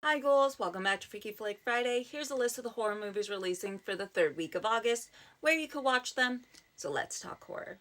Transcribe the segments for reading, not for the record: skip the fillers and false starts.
Hi ghouls, welcome back to Freaky Flick Friday. Here's a list of the horror movies releasing for the third week of August, where you can watch them. So let's talk horror.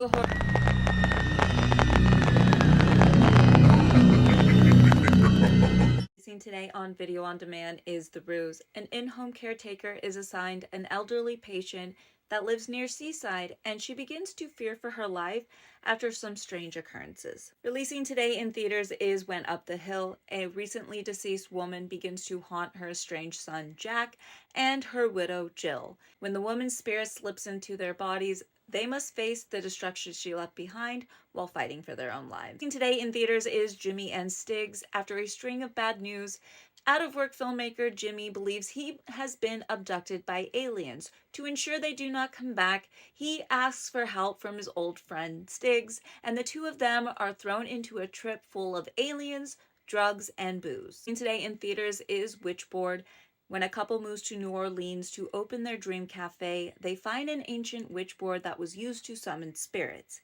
Releasing today on video on demand is The Ruse. An in-home caretaker is assigned an elderly patient that lives near Seaside, and she begins to fear for her life after some strange occurrences. Releasing today in theaters is Went Up the Hill. A recently deceased woman begins to haunt her estranged son Jack and her widow Jill. When the woman's spirit slips into their bodies, they must face the destruction she left behind while fighting for their own lives. Today in theaters is Jimmy and Stiggs. After a string of bad news, out-of-work filmmaker Jimmy believes he has been abducted by aliens. To ensure they do not come back, he asks for help from his old friend Stiggs, and the two of them are thrown into a trip full of aliens, drugs, and booze. Today in theaters is Witchboard. When a couple moves to New Orleans to open their dream cafe, they find an ancient witchboard that was used to summon spirits.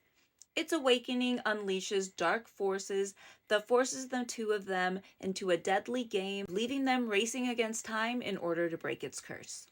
Its awakening unleashes dark forces that forces the two of them into a deadly game, leaving them racing against time in order to break its curse.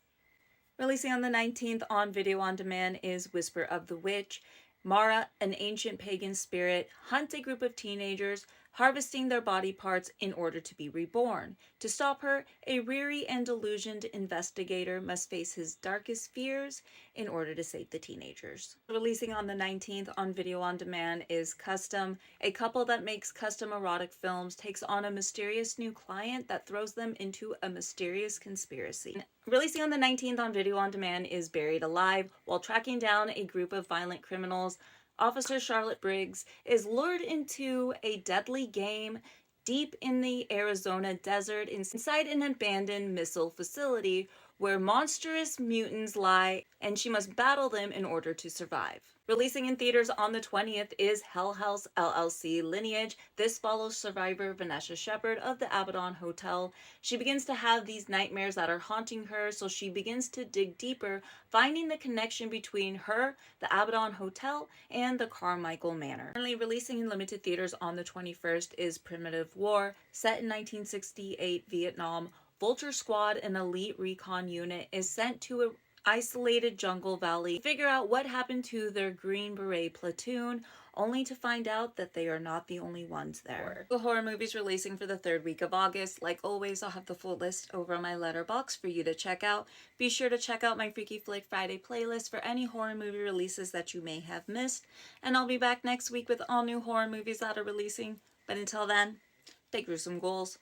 Releasing on the 19th on video on demand is Whisper of the Witch. Mara, an ancient pagan spirit, hunts a group of teenagers, harvesting their body parts in order to be reborn. To stop her, a weary and delusioned investigator must face his darkest fears in order to save the teenagers. Releasing on the 19th on video on demand is Custom. A couple that makes custom erotic films takes on a mysterious new client that throws them into a mysterious conspiracy. Releasing on the 19th on video on demand is Buried Alive. While tracking down a group of violent criminals, Officer Charlotte Briggs is lured into a deadly game deep in the Arizona desert inside an abandoned missile facility where monstrous mutants lie, and she must battle them in order to survive. Releasing in theaters on the 20th is Hell House LLC Lineage. This follows survivor Vanessa Shepard of the Abaddon Hotel. She begins to have these nightmares that are haunting her, so she begins to dig deeper, finding the connection between her, the Abaddon Hotel, and the Carmichael Manor. Currently releasing in limited theaters on the 21st is Primitive War. Set in 1968 Vietnam, Vulture Squad, an elite recon unit, is sent to an isolated jungle valley to figure out what happened to their Green Beret platoon, only to find out that they are not the only ones there. The horror movies releasing for the third week of August. Like always, I'll have the full list over on my Letterboxd for you to check out. Be sure to check out my Freaky Flick Friday playlist for any horror movie releases that you may have missed. And I'll be back next week with all new horror movies that are releasing. But until then, stay gruesome ghouls.